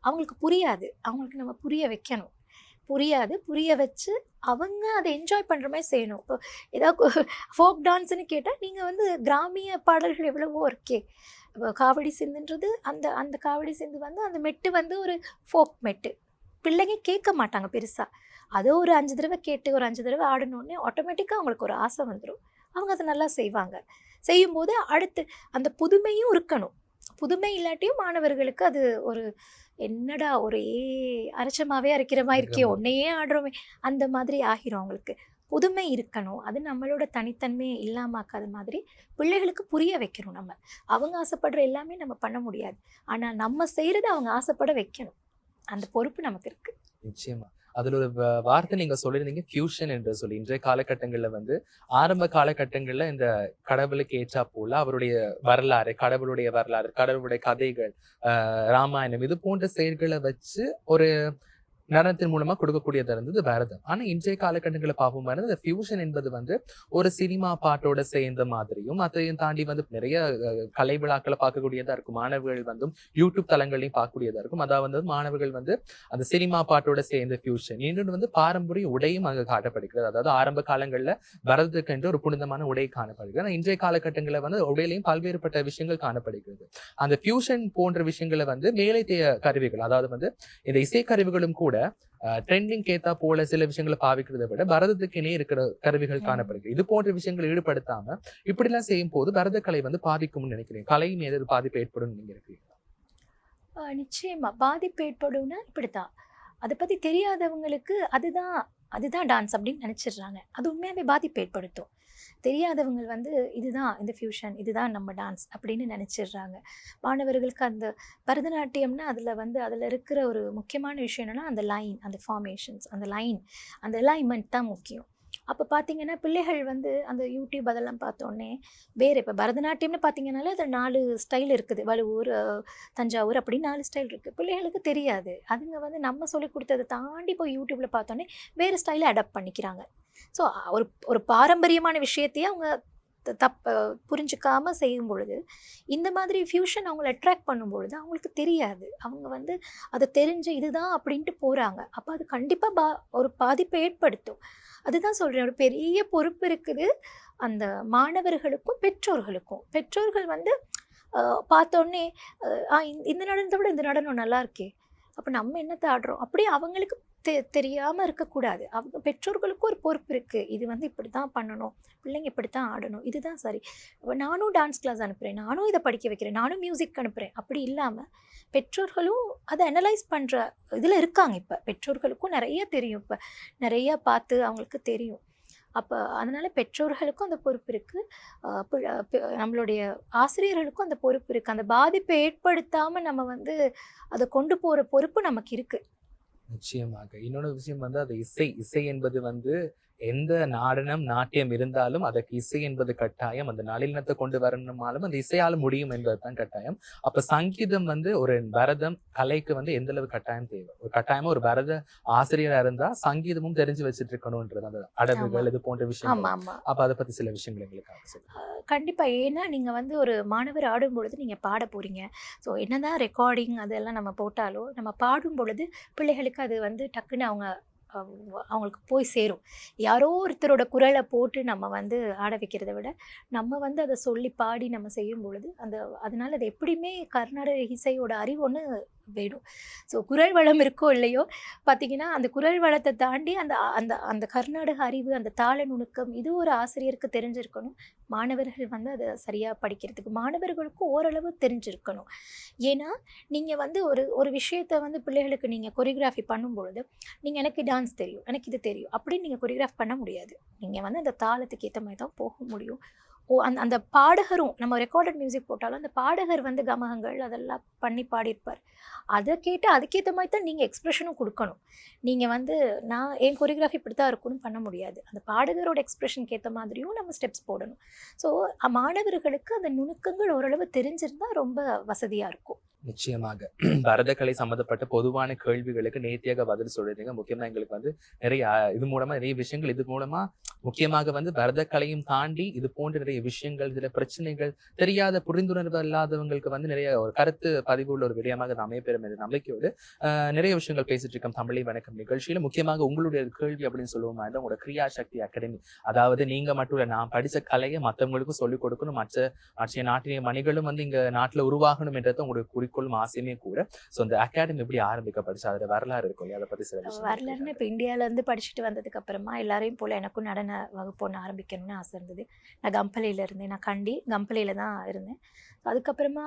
அவங்களுக்கு புரியாது. அவங்களுக்கு நம்ம புரிய வைக்கணும். புரியாது. புரிய வச்சு, அவங்க அத என்ஜாய் பண்ற மாரி செய்யணும். இப்போ ஏதாவது ஃபோக் டான்ஸ்ன்னு கேட்டா, நீங்க வந்து கிராமிய பாடல்கள் எவ்வளவோ இருக்கே. இப்போ காவடி சிந்துன்றது அந்த அந்த காவடி சிந்து வந்து அந்த மெட்டு வந்து ஒரு ஃபோக் மெட்டு. பிள்ளைங்க கேட்க மாட்டாங்க பெருசா. அத ஒரு 5 தடவ கேட்டு, ஒரு 5 தடவ ஆடுனோனே ஆட்டோமேட்டிக்கா அவங்களுக்கு ஒரு ஆசை வந்துரும். அவங்க அத நல்லா செய்வாங்க. செய்யும்போது அடுத்து அந்த புதுமையும் இருக்கணும். புதுமை இல்லாட்டியும் மாணவர்களுக்கு அது ஒரு என்னடா ஒரே அரைச்சமாவே அரைக்கிற மாரி இருக்கிற இருக்கே! மாதிரி. ஒன்னையே ஆடுறோமே! அந்த மாதிரி ஆகிரும் அவங்களுக்கு. புதுமை இருக்கணும். அது நம்மளோட தனித்தன்மைய இல்லாமாக்காத மாதிரி பிள்ளைகளுக்கு புரிய வைக்கணும் நம்ம. அவங்க ஆசைப்படுற எல்லாமே நம்ம பண்ண முடியாது. ஆனா நம்ம செய்றத அவங்க ஆசைப்பட வைக்கணும். அந்த பொறுப்பு நமக்கு இருக்கு. நிச்சயமா. அதுல ஒரு வார்த்தை நீங்க சொல்லியிருந்தீங்க ஃபியூஷன் என்று சொல்லி. இன்றைய காலகட்டங்கள்ல வந்து ஆரம்ப காலகட்டங்கள்ல இந்த கடவுளுக்கு ஏற்றாற்போல அவருடைய வரலாறு, கடவுளுடைய வரலாறு, கடவுளுடைய கதைகள், ராமாயணம் இது போன்ற செயல்கள வச்சு ஒரு நடனத்தின் மூலமா கொடுக்கக்கூடியதா இருந்தது பரதம். ஆனா இன்றைய காலகட்டங்கள்ல பார்ப்போமா இருந்தா, இந்த ஃபியூஷன் என்பது வந்து ஒரு சினிமா பாட்டோட சேர்ந்த மாதிரியும், அதையும் தாண்டி வந்து நிறைய கலை விழாக்கள பார்க்கக்கூடியதா இருக்கும். மாணவர்கள் வந்து யூடியூப் தளங்களையும் பார்க்கக்கூடியதா இருக்கும். அதாவது வந்து மாணவர்கள் வந்து அந்த சினிமா பாட்டோட சேர்ந்த ஃபியூஷன். இன்னொன்று வந்து பாரம்பரிய உடையும் அங்க காட்டப்படுகிறது. அதாவது ஆரம்ப காலங்கள்ல பரதத்துக்கென்று ஒரு புனிதமான உடை காணப்படுகிறது. ஆனா இன்றைய காலகட்டங்கள்ல வந்து உடையிலையும் பல்வேறுபட்ட விஷயங்கள் காணப்படுகிறது. அந்த ஃபியூஷன் போன்ற விஷயங்கள வந்து மேலைத்தேய கருவிகள், அதாவது வந்து இந்த இசைக்கருவிகளும் கூட ட்ரெண்டிங்க்கு ஏத்தா போல சில விஷயங்கள பாவிக்கிறத விட பரதத்துக்குன்னே இருக்கிற கருவிகள் ம். காணப்படுகிறது. இது போன்ற விஷயங்கள் ஈடுபடுத்தாம இப்படிலாம் செய்யும்போது பரதக்கலை வந்து பாதிக்கும்னு நினைக்கிறேன். கலை மீது ஒரு பாதிப்பு ஏற்படும் நீங்க நினைக்கிறீங்களா? நிச்சயமா. பாதிப்பு ஏற்படும்னா இப்படித்தான். அத பத்தி தெரியாதவங்களுக்கு அதுதான் அதுதான் டான்ஸ் அப்படின்னு நெனச்சிடுறாங்க. அது உண்மையாவே பாதிப்பு ஏற்படுத்தும். தெரியாதவங்க வந்து இதுதான் இந்த ஃபியூஷன், இதுதான் நம்ம டான்ஸ் அப்படின்னு நெனச்சிடுறாங்க. மாணவர்களுக்கு அந்த பரதநாட்டியம்னா அதில வந்து அதில இருக்கிற ஒரு முக்கியமான விஷயம் என்னன்னா, அந்த லைன், அந்த ஃபார்மேஷன்ஸ், அந்த லைன், அந்த அலைன்மென்ட் தான் முக்கியம். அப்போ பார்த்தீங்கன்னா பிள்ளைகள் வந்து அந்த யூடியூப் அதெல்லாம் பார்த்தோன்னே வேறு இப்போ பரதநாட்டியம்னு பார்த்தீங்கன்னாலே அது 4 ஸ்டைல் இருக்குது. வழுவூர், தஞ்சாவூர் அப்படி 4 ஸ்டைல் இருக்குது. பிள்ளைகளுக்கு தெரியாது. அதுங்க வந்து நம்ம சொல்லிக் கொடுத்ததை தாண்டி போய் யூடியூப்பில் பார்த்தோன்னே வேறு ஸ்டைலை அடாப்ட் பண்ணிக்கிறாங்க. ஸோ ஒரு ஒரு பாரம்பரியமான விஷயத்தையே அவங்க புரிஞ்சுக்காம செய்யும் பொழுது, இந்த மாதிரி ஃபியூஷன் அவங்கள அட்ராக்ட் பண்ணும் பொழுது அவங்களுக்கு தெரியாது. அவங்க வந்து அதை தெரிஞ்சு இதுதான் அப்படின்ட்டு போகிறாங்க. அப்போ அது கண்டிப்பாக ஒரு பாதிப்பை ஏற்படுத்தும். அதுதான் சொல்கிறேன், ஒரு பெரிய பொறுப்பு இருக்குது அந்த மாணவர்களுக்கும் பெற்றோர்களுக்கும். பெற்றோர்கள் வந்து பார்த்தோன்னே இந்த நடனத்தை விட இந்த நடனம் நல்லா இருக்கே, அப்போ நம்ம என்னத்தை ஆடுறோம் அப்படி அவங்களுக்கு தெரியாமல் இருக்கக்கூடாது. அவங்க பெற்றோர்களுக்கும் ஒரு பொறுப்பு இருக்குது. இது வந்து இப்படி தான் பண்ணணும், பிள்ளைங்க இப்படி தான் ஆடணும், இதுதான் சரி. நானும் டான்ஸ் கிளாஸ் அனுப்புகிறேன், நானும் இதை படிக்க வைக்கிறேன், நானும் மியூசிக் அனுப்புகிறேன். அப்படி இல்லாமல் பெற்றோர்களும் அதை அனலைஸ் பண்ணுற இதில் இருக்காங்க. இப்போ பெற்றோர்களுக்கும் நிறைய தெரியும், இப்போ நிறையா பார்த்து அவங்களுக்கு தெரியும். அப்போ அதனால் பெற்றோர்களுக்கும் அந்த பொறுப்பு இருக்குது, நம்மளுடைய ஆசிரியர்களுக்கும் அந்த பொறுப்பு இருக்குது. அந்த பாதிப்பை ஏற்படுத்தாமல் நம்ம வந்து அதை கொண்டு போகிற பொறுப்பு நமக்கு இருக்குது. நிச்சயமாக. இன்னொரு விஷயம் வந்து அது இசை. இசை என்பது வந்து எந்த நடனம், நாட்டியம் இருந்தாலும் அதற்கு இசை என்பது கட்டாயம். அந்த நளினத்தை கொண்டு வரணுமாலும் அந்த இசையால முடியும் என்பதுதான் கட்டாயம். அப்ப சங்கீதம் வந்து ஒரு பரதம் கலைக்கு வந்து எந்த அளவு கட்டாயம் தேவை? ஒரு கட்டாயமா ஒரு பரத ஆசிரியரா இருந்தா சங்கீதமும் தெரிஞ்சு வச்சுட்டு இருக்கணும்ன்றது அந்த அடவுகள் இது போன்ற விஷயங்கள். அப்ப அதை பத்தி சில விஷயங்கள் எங்களுக்கு சொல்லுங்க. கண்டிப்பா. ஏன்னா நீங்க வந்து ஒரு மாணவர் ஆடும் பொழுது நீங்க பாட போறீங்க. ஸோ என்னதான் ரெக்கார்டிங் அதெல்லாம் நம்ம போட்டாலும், நம்ம பாடும் பொழுது பிள்ளைகளுக்கு அது வந்து டக்குன்னு அவங்களுக்கு போய் சேரும். யாரோ ஒருத்தரோட குரலை போட்டு நம்ம வந்து ஆட வைக்கிறத விட, நம்ம வந்து அதை சொல்லி பாடி நம்ம செய்யும் பொழுது அதனால அது எப்படியுமே கர்நாடக இசையோட அறிவு ஒன்று வேணும். ஸோ குரல் வளம் இருக்கோ இல்லையோ பார்த்தீங்கன்னா, அந்த குரல் வளத்தை தாண்டி அந்த அந்த அந்த கர்நாடக அறிவு, அந்த தாள நுணுக்கம் இது ஒரு ஆசிரியருக்கு தெரிஞ்சிருக்கணும். மாணவர்கள் வந்து அதை சரியாக படிக்கிறதுக்கு மாணவர்களுக்கும் ஓரளவு தெரிஞ்சிருக்கணும். ஏன்னா நீங்கள் வந்து ஒரு விஷயத்தை வந்து பிள்ளைகளுக்கு நீங்கள் கொரியோகிராஃபி பண்ணும்பொழுது, நீங்கள் எனக்கு டான்ஸ் தெரியும், எனக்கு இது தெரியும் அப்படின்னு நீங்கள் கொரியோகிராஃப் பண்ண முடியாது. நீங்கள் வந்து அந்த தாளத்துக்கு ஏற்ற மாதிரி தான் போக முடியும். அந்த பாடகரும் நம்ம ரெக்கார்டட் மியூசிக் போட்டாலும் அந்த பாடகர் வந்து கமகங்கள் அதெல்லாம் பண்ணி பாடியிருப்பார். அதை கேட்டு அதுக்கேற்ற மாதிரி தான் நீங்கள் எக்ஸ்ப்ரெஷனும் கொடுக்கணும். நீங்கள் வந்து நான் என் கொரியோகிராஃபி இப்படி தான் இருக்குன்னு பண்ண முடியாது. அந்த பாடகரோட எக்ஸ்ப்ரெஷனுக்கு ஏற்ற மாதிரியும் நம்ம ஸ்டெப்ஸ் போடணும். ஸோ மாணவர்களுக்கு அந்த நுணுக்கங்கள் ஓரளவு தெரிஞ்சிருந்தால் ரொம்ப வசதியாக இருக்கும். நிச்சயமாக. பரதக்கலை சம்பந்தப்பட்ட பொதுவான கேள்விகளுக்கு நேர்த்தியாக பதில் சொல்றீங்க. முக்கியமா எங்களுக்கு வந்து நிறைய இது மூலமா நிறைய விஷயங்கள் இது மூலமா முக்கியமாக வந்து பரதக்கலையும் தாண்டி இது போன்ற நிறைய விஷயங்கள், இதுல பிரச்சனைகள் தெரியாத புரிந்துணர்வு இல்லாதவங்களுக்கு வந்து நிறைய ஒரு கருத்து பதிவு உள்ள ஒரு விடயமாக அது அமையப்பெறும் என்ற நம்பிக்கையோடு நிறைய விஷயங்கள் பேசிட்டு இருக்கோம் தமிழை வணக்கம் நிகழ்ச்சியில. முக்கியமாக உங்களுடைய கேள்வி அப்படின்னு சொல்லுவோமா இருந்தா உங்களோட கிரியா சக்தி அகாடமி, அதாவது நீங்க மட்டும் இல்ல, நான் படிச்ச கலையை மற்றவங்களுக்கும் சொல்லிக் கொடுக்கணும், மற்ற நாட்டிய மணிகளும் வந்து இங்க நாட்டுல உருவாகணும் என்றது உங்களுடைய குறிக்கோளும் ஆசையுமே கூட. ஸோ அந்த அகாடமி எப்படி ஆரம்பிக்கப்பட்டுச்சு, அதோட வரலாறு இருக்கும் இல்லையா, அதை பத்தி சில விஷயம். வரலாறுன்னு இப்போ இந்தியாவிலேருந்து படிச்சுட்டு வந்ததுக்கு அப்புறமா எல்லாரையும் போல எனக்கும் நடன வகுப்பு ஒன்று ஆரம்பிக்கணும்னு ஆசை இருந்தது. நான் கம்பளையில் இருந்தேன், நான் கம்பளையில் தான் இருந்தேன். அதுக்கப்புறமா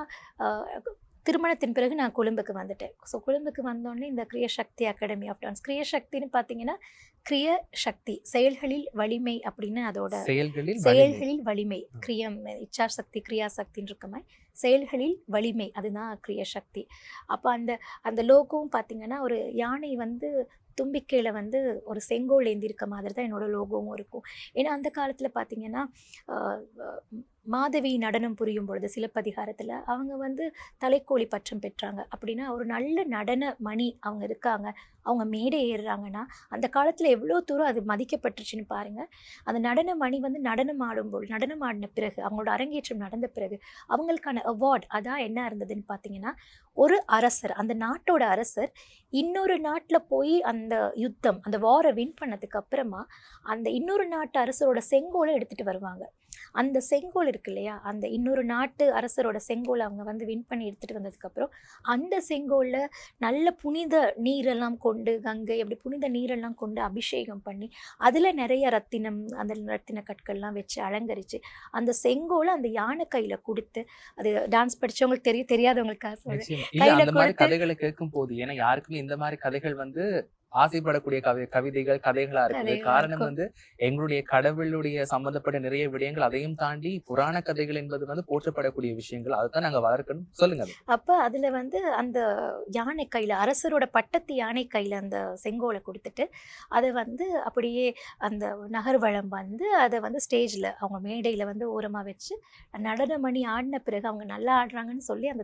திருமணத்தின் பிறகு நான் கொழும்புக்கு வந்துட்டேன். ஸோ கொழும்புக்கு வந்தோடனே இந்த கிரியசக்தி அகாடமி ஆஃப் டான்ஸ், கிரியசக்தின்னு பார்த்தீங்கன்னா கிரியசக்தி செயல்களில் வலிமை அப்படின்னு அதோட செயல்களில் வலிமை, கிரியம் இச்சார் சக்தி கிரியா சக்தின்னு இருக்க மாதிரி செயல்களில் வலிமை அதுதான் கிரியசக்தி. அப்போ அந்த லோகோவும் பார்த்தீங்கன்னா ஒரு யானை வந்து தும்பிக்கையில் வந்து ஒரு செங்கோல் ஏந்திருக்க மாதிரி தான் என்னோட லோகோவும் இருக்கும். ஏன்னா அந்த காலத்தில் பார்த்தீங்கன்னா மாதவி நடனம் புரியும் பொழுது சிலப்பதிகாரத்தில் அவங்க வந்து தலைக்கோழி பட்டம் பெற்றாங்க. அப்படின்னா ஒரு நல்ல நடன மணி அவங்க இருக்காங்க, அவங்க மேடை ஏறுறாங்கன்னா அந்த காலத்தில் எவ்வளோ தூரம் அது மதிக்கப்பட்டுருச்சுன்னு பாருங்கள். அந்த நடன மணி வந்து நடனம் ஆடின பிறகு அவங்களோட அரங்கேற்றம் நடந்த பிறகு அவங்களுக்கான அவார்ட் அதான் என்ன இருந்ததுன்னு பார்த்தீங்கன்னா, ஒரு அரசர், அந்த நாட்டோட அரசர் இன்னொரு நாட்டில் போய் அந்த யுத்தம் அந்த வாரை வின் பண்ணதுக்கு அப்புறமா அந்த இன்னொரு நாட்டு அரசரோட செங்கோலை எடுத்துகிட்டு வருவாங்க. அந்த செங்கோல் இருக்கு இல்லையா, அந்த இன்னொரு நாட்டு அரசரோட செங்கோலை அவங்க வந்து வின் பண்ணி எடுத்துகிட்டு வந்ததுக்கப்புறம் அந்த செங்கோலில் நல்ல புனித நீரெல்லாம் கொண்டு கங்கை அப்படி புனித நீரெல்லாம் கொண்டு அபிஷேகம் பண்ணி அதில் நிறைய ரத்தினம் அந்த ரத்தின கற்கள்லாம் வச்சு அலங்கரித்து அந்த செங்கோலை அந்த யானை கையில் கொடுத்து, அது டான்ஸ் படித்தவங்களுக்கு தெரியாதவங்களுக்காக கதைகளை கேட்கும் போது, ஏன்னா யாருக்குமே இந்த மாதிரி கதைகள் வந்து ஆசைப்படக்கூடிய கவிதைகள் கதைகளா இருக்குது. கதைகளா காரணம் இருக்கும். வந்து எங்களுடைய கடவுளுடைய சம்பந்தப்பட்ட நிறைய விடயங்கள், அதையும் தாண்டி புராண கதைகள் என்பது வந்து போற்றப்படக்கூடிய விஷயங்கள். அதைத்தான் நாங்க வளர்க்கணும். சொல்லுங்க அது. அப்ப அதுல வந்து அந்த யானை கையில அரசரோட பட்டத்து யானை கையில அந்த செங்கோலை குடுத்துட்டு, அத வந்து அப்படியே அந்த நகர்வலம் வந்து அத வந்து ஸ்டேஜ்ல அவங்க மேடையில வந்து ஓரமா வச்சு, நடனமணி ஆடின பிறகு அவங்க நல்லா ஆடுறாங்கன்னு சொல்லி அந்த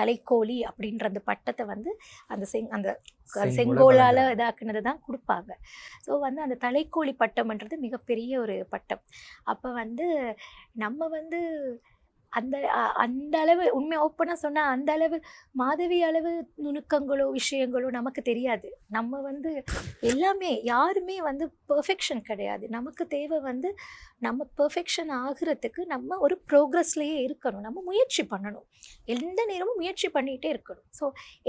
தலைக்கோலி அப்படின்ற அந்த பட்டத்த வந்து அந்த செங்கோலை செங்கோலால வழங்குறாங்க. இதாக்குனது தான் குடுப்பாங்க. ஸோ வந்து அந்த தலைக்கோலி பட்டம்ன்றது மிகப்பெரிய ஒரு பட்டம். அப்ப வந்து நம்ம வந்து அந்த அளவு உண்மையா ஓப்பனா சொன்னா, அந்த அளவு மாதவி அளவு நுணுக்கங்களோ, விஷயங்களோ நமக்கு தெரியாது. நம்ம வந்து எல்லாமே யாருமே வந்து பெர்ஃபெக்ஷன் கிடையாது. நமக்கு தேவை வந்து நம்ம பெர்ஃபெக்ஷன் ஆகுறதுக்கு நம்ம ஒரு ப்ரோக்ரஸ்லயே இருக்கணும். நம்ம முயற்சி பண்ணணும். எந்த நேரமும் முயற்சி பண்ணிட்டே இருக்கணும். ஸோ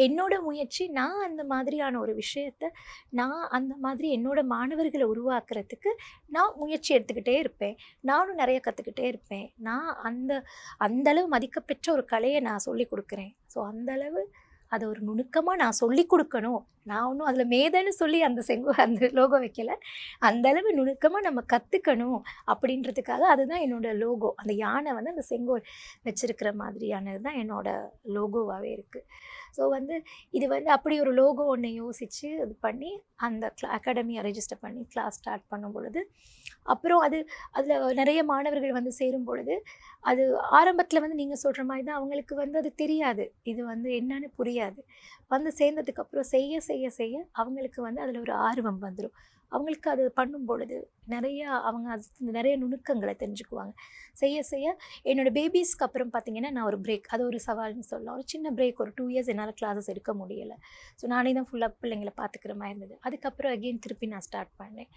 என்னோட முயற்சி நான் அந்த மாதிரியான ஒரு விஷயத்த நான் அந்த மாதிரி என்னோட மாணவர்கள உருவாக்குறதுக்கு நான் முயற்சி எடுத்துக்கிட்டே இருப்பேன். நானும் நெறைய கத்துக்கிட்டே இருப்பேன். நான் அந்த அளவு மதிக்கப்பெற்ற ஒரு கலையை நான் சொல்லிக் கொடுக்குறேன். ஸோ அந்த அளவு அதை ஒரு நுணுக்கமாக நான் சொல்லிக் கொடுக்கணும். நான் ஒன்றும் அதில் மேதைன்னு சொல்லி அந்த லோகோ வைக்கல. அந்த அளவு நுணுக்கமாக நம்ம கற்றுக்கணும் அப்படின்றதுக்காக அதுதான் என்னோட லோகோ. அந்த யானை வந்து அந்த செங்கோல் வச்சிருக்கிற மாதிரியானது தான் என்னோட லோகோவாகவே இருக்குது. ஸோ வந்து இது வந்து அப்படி ஒரு லோகோ ஒன்று யோசித்து இது பண்ணி அந்த அகாடமியை ரெஜிஸ்டர் பண்ணி கிளாஸ் ஸ்டார்ட் பண்ணும் பொழுது, அப்புறம் அதில் நிறைய மாணவர்கள் வந்து சேரும் பொழுது, அது ஆரம்பத்தில் வந்து நீங்கள் சொல்கிற மாதிரி தான் அவங்களுக்கு வந்து அது தெரியாது. இது வந்து என்னன்னு புரியாது. வந்து சேர்ந்ததுக்கப்புறம் செய்ய செய்ய செய்ய அவங்களுக்கு வந்து அதில் ஒரு ஆர்வம் வந்துடும். அவங்களுக்கு அது பண்ணும் பொழுது அவங்க அது நிறைய நுணுக்கங்களை தெரிஞ்சுக்குவாங்க. செய்ய செய்ய என்னோடய பேபிஸ்க்கு அப்புறம் பார்த்தீங்கன்னா, நான் ஒரு பிரேக், அது ஒரு சவால்னு சொல்லலாம். ஒரு சின்ன பிரேக், ஒரு 2 இயர்ஸ் என்னால் கிளாஸஸ் எடுக்க முடியலை. ஸோ நானே தான் ஃபுல்லாக பிள்ளைங்களை பார்த்துக்கிற மாதிரி இருந்தது. அதுக்கப்புறம் அகெயின் திருப்பி நான் ஸ்டார்ட் பண்ணேன்.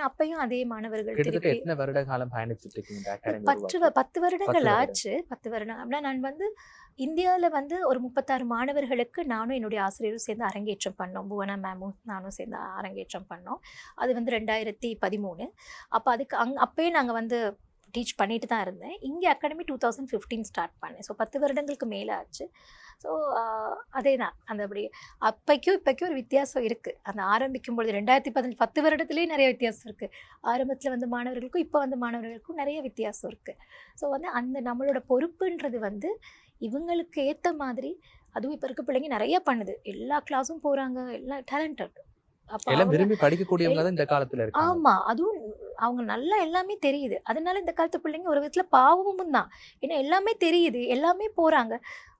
அப்பயும் அதே மாணவர்கள் கிட்டத்தட்ட திருப்பி எத்தனை வருட காலம் பயணிச்சுட்டு இருக்கீங்க இந்த அகாடமி உருவாக்கி? 10 வருடங்கள் 10 வருடம். ஆச்சு. 10 வருடம். அப்படின்னா நான் வந்து இந்தியாவில வந்து ஒரு 36 மாணவர்களுக்கு நானும் என்னுடைய ஆசிரியரும் சேர்ந்து அரங்கேற்றம் பண்ணோம். புவனா மேமும் நானும் சேர்ந்து அரங்கேற்றம் பண்ணோம். அது வந்து 2013. அப்போ அப்பயே நாங்கள் வந்து டீச் பண்ணிட்டு தான் இருந்தேன். இங்கே அகாடமி 2015 ஸ்டார்ட் பண்ணேன். ஸோ 10 வருடங்களுக்கு மேலே ஆச்சு. ஸோ அதே தான் அப்படி அப்பைக்கும் இப்போக்கும் ஒரு வித்தியாசம் இருக்குது. அந்த ஆரம்பிக்கும் பொழுது 2015 10 வருடத்துலேயே நிறைய வித்தியாசம் இருக்குது. ஆரம்பத்தில் வந்து மாணவர்களுக்கும் இப்போ வந்து மாணவர்களுக்கும் நிறைய வித்தியாசம் இருக்குது. ஸோ வந்து நம்மளோட பொறுப்புன்றது வந்து இவங்களுக்கு ஏற்ற மாதிரி, அதுவும் இப்போ இருக்க பிள்ளைங்க நிறைய பண்ணுது. எல்லா கிளாஸும் போகிறாங்க, எல்லாம் டேலண்டட். அப்போ எல்லாம் விரும்பி படிக்கக்கூடியவங்க தான் இந்த காலத்துல இருக்காங்க. ஆமாம், அதுவும் அவங்க நல்லா எல்லாமே தெரியுது. அதனால இந்த காலத்து பிள்ளைங்க ஒரு விதத்தில் பாவமும் தான். ஏன்னா எல்லாமே தெரியுது, எல்லாமே போகிறாங்க.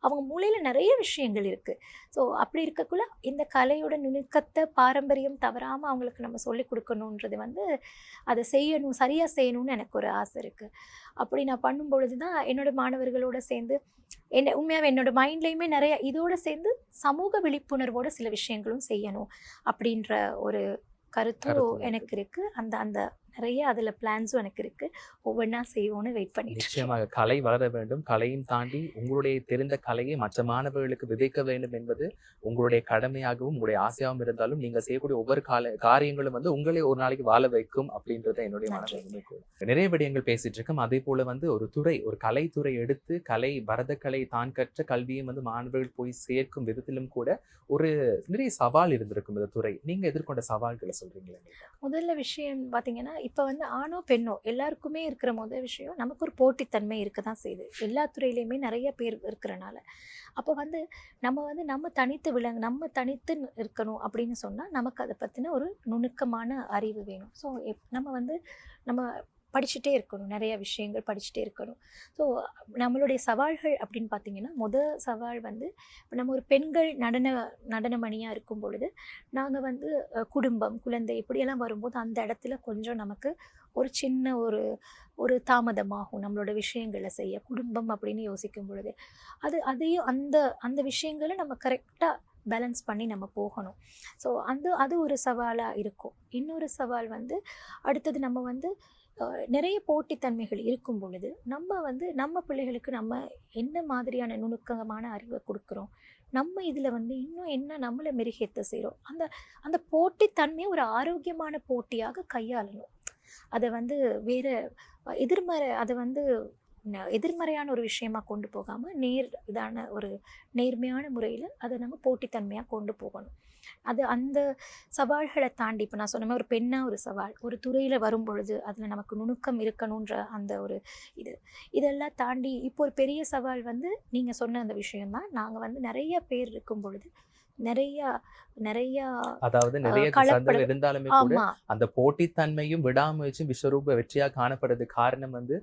அவங்க மூளையில் நிறைய விஷயங்கள் இருக்குது. ஸோ அப்படி இருக்கக்குள்ள இந்த கலையோட நுணுக்கத்தை பாரம்பரியம் தவறாமல் அவங்களுக்கு நம்ம சொல்லிக் கொடுக்கணுன்றது வந்து அதை செய்யணும், சரியாக செய்யணும்னு எனக்கு ஒரு ஆசை இருக்குது. அப்படி நான் பண்ணும் பொழுது தான் என்னோடய மாணவர்களோடு சேர்ந்து உண்மையாகவே என்னோடய மைண்ட்லேயுமே நிறைய இதோடு சேர்ந்து சமூக விழிப்புணர்வோட சில விஷயங்களும் செய்யணும் அப்படின்ற ஒரு கருத்தும் எனக்கு இருக்குது. அந்த நிறைய அதில் பிளான்ஸும் எனக்கு இருக்குது. ஒவ்வொன்றா செய்வோன்னு வெயிட் பண்ணிட்டு இருக்கேன். நிச்சயமாக கலை வளர வேண்டும். கலையும் தாண்டி உங்களுடைய தெரிந்த கலையை மற்ற மாணவர்களுக்கு விதைக்க வேண்டும் என்பது உங்களுடைய கடமையாகவும் உங்களுடைய ஆசையாகவும் இருந்தாலும், நீங்க செய்யக்கூடிய ஒவ்வொரு காரியங்களும் வந்து உங்களை ஒரு நாளைக்கு வாழ வைக்கும் அப்படின்றத என்னுடைய மனநிலை கூட. நிறைய விடயங்கள் பேசிட்டு இருக்கோம். அதே போல வந்து ஒரு கலைத்துறை எடுத்து பரதக்கலை தான் கற்ற கல்வியும் வந்து மாணவர்கள் போய் சேர்க்கும் விதத்திலும் கூட ஒரு நிறைய சவால் இருந்திருக்கும் இந்த துறை. நீங்க எதிர்கொண்ட சவால்களை சொல்றீங்களா? முதல்ல விஷயம் பார்த்தீங்கன்னா, இப்போ வந்து ஆணோ பெண்ணோ எல்லாருக்குமே இருக்கிற முதல் விஷயம், நமக்கு ஒரு போட்டித்தன்மை இருக்க தான் செய்யுது. எல்லா துறையிலையுமே நிறைய பேர் இருக்கிறனால. அப்போ வந்து நம்ம தனித்து இருக்கணும் அப்படின்னு சொன்னால் நமக்கு அதை பற்றின ஒரு நுணுக்கமான அறிவு வேணும். ஸோ நம்ம படிச்சுட்டே இருக்கணும், நிறைய விஷயங்கள் படிச்சுட்டே இருக்கணும். ஸோ நம்மளுடைய சவால்கள் அப்படின்னு பார்த்தீங்கன்னா, சவால் வந்து இப்போ நம்ம ஒரு பெண்கள் நடனமணியாக இருக்கும் பொழுது நாங்கள் வந்து குடும்பம், குழந்தை இப்படியெல்லாம் வரும்போது அந்த இடத்துல கொஞ்சம் நமக்கு ஒரு சின்ன ஒரு தாமதமாகும் நம்மளோட விஷயங்களை செய்ய. குடும்பம் அப்படின்னு யோசிக்கும் பொழுது அதையும் அந்த விஷயங்களை நம்ம கரெக்டாக பேலன்ஸ் பண்ணி நம்ம போகணும். ஸோ அது ஒரு சவாலாக இருக்கும். இன்னொரு சவால் வந்து அடுத்தது நம்ம வந்து நிறைய போட்டித்தன்மைகள் இருக்கும் பொழுது நம்ம பிள்ளைகளுக்கு நம்ம என்ன மாதிரியான நுணுக்கமான அறிவை கொடுக்குறோம், நம்ம இதில் வந்து இன்னும் என்ன நம்மளை மெருகேற்ற செய்கிறோம், அந்த போட்டித்தன்மையை ஒரு ஆரோக்கியமான போட்டியாக கையாளணும். அதை வந்து வேறு எதிர்மறை அதை வந்து எதிர்மறையான ஒரு விஷயமா கொண்டு போகாமல் இதான ஒரு நேர்மையான முறையில் அதை நம்ம போட்டித்தன்மையாக கொண்டு போகணும். அது அந்த சவால்களை தாண்டி இப்போ நான் சொன்ன மாதிரி ஒரு பெண்ணாக ஒரு சவால் ஒரு துறையில் வரும் பொழுது அதில் நமக்கு நுணுக்கம் இருக்கணுன்ற அந்த ஒரு இது இதெல்லாம் தாண்டி இப்போ ஒரு பெரிய சவால் வந்து நீங்கள் சொன்ன அந்த விஷயம்தான். நாங்கள் வந்து நிறைய பேர் இருக்கும் பொழுது நிறைய நிறைய அதாவது நிறைய கலப்படம். சந்தங்கள் இருந்தாலுமே கூட ஆமா அந்த போட்டித்தன்மையும் விடாமுயற்சியும் விஸ்வரூப வெற்றியா காணப்படுறதுக்கு காரணம் வந்து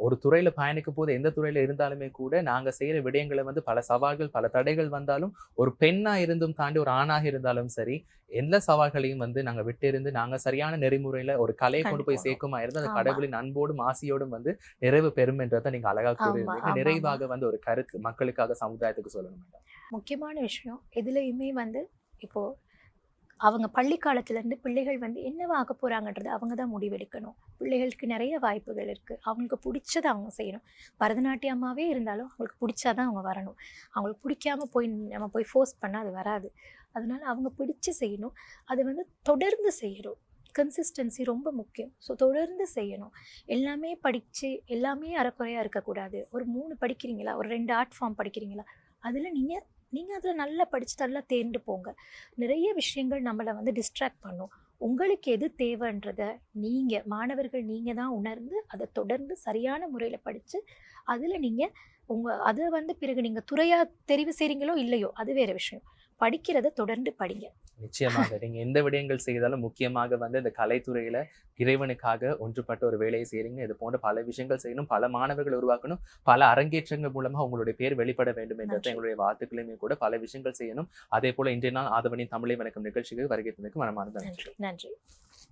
ஒரு துறையில பயணிக்கும் போது எந்த துறையில இருந்தாலுமே கூட நாங்க செய்யற விடயங்களை வந்து பல சவால்கள் பல தடைகள் வந்தாலும் ஒரு பெண்ணா இருந்தும் தாண்டி ஒரு ஆணாக இருந்தாலும் சரி எல்லா சவால்களையும் வந்து நாங்க விட்டு இருந்து நாங்க சரியான நெறிமுறையில ஒரு கலையை கொண்டு போய் கண்டிப்பா. சேர்க்குமா இருந்து அந்த ஆமா கடவுளின் அன்போடும் ஆசையோடும் வந்து நிறைவு பெறும் என்றதை நீங்க அழகா ஆமா கூறியிருந்தீங்க. ஆமா ஆமா நிறைவாக வந்து ஒரு கருத்து மக்களுக்காக சமுதாயத்துக்கு சொல்லணும். முக்கியமான விஷயம் எதுலையுமே வந்து இப்போ அவங்க பள்ளி காலத்துலேருந்து பிள்ளைகள் வந்து என்னவா ஆக போகிறாங்கன்றது அவங்க தான் முடிவெடுக்கணும். பிள்ளைகளுக்கு நிறைய வாய்ப்புகள் இருக்குது. அவங்களுக்கு பிடிச்சதை அவங்க செய்யணும். பரதநாட்டியமாகவே இருந்தாலும் அவங்களுக்கு பிடிச்சாதான் அவங்க வரணும். அவங்களுக்கு பிடிக்காம போய் நம்ம போய் ஃபோர்ஸ் பண்ணால் அது வராது. அதனால அவங்க பிடிச்சு செய்யணும். அது வந்து தொடர்ந்து செய்யணும். கன்சிஸ்டன்சி ரொம்ப முக்கியம். ஸோ தொடர்ந்து செய்யணும். எல்லாமே படித்து எல்லாமே அறக்குறையாக இருக்கக்கூடாது. ஒரு 3 படிக்கிறீங்களா, ஒரு 2 ஆர்ட் ஃபார்ம் படிக்கிறீங்களா, அதில் நீங்கள் அதில் நல்லா படித்து நல்லா தேர்ந்து போங்க. நிறைய விஷயங்கள் நம்மளை வந்து டிஸ்ட்ராக்ட் பண்ணும். உங்களுக்கு எது தேவைன்றதை மாணவர்கள் நீங்கள் தான் உணர்ந்து அதை தொடர்ந்து சரியான முறையில் படித்து அதில் நீங்கள் அதை வந்து பிறகு நீங்கள் துறையாக தெரிவு செய்கிறீங்களோ இல்லையோ அது வேறு விஷயம். படிக்கிறதை தொடர்ந்து படிங்க. நிச்சயமாக நீங்க எந்த விடயங்கள் செய்தாலும் முக்கியமாக வந்து இந்த கலைத்துறையில இறைவனுக்காக ஒன்றுபட்ட ஒரு வேலையை செய்றீங்க. இது போன்ற பல விஷயங்கள் செய்யணும், பல மாணவர்கள் உருவாக்கணும், பல அரங்கேற்றங்கள் மூலமா உங்களுடைய பேர் வெளிப்பட வேண்டும் என்றது நன்றி. எங்களுடைய வாழ்த்துக்களையுமே கூட பல விஷயங்கள் செய்யணும். அதே போல இன்றைய நாள் ஆதவனின் தமிழை வணக்கம் நிகழ்ச்சிக்கு வருகை தந்ததுக்கு மனமார்ந்த நன்றி. நன்றி நன்றி.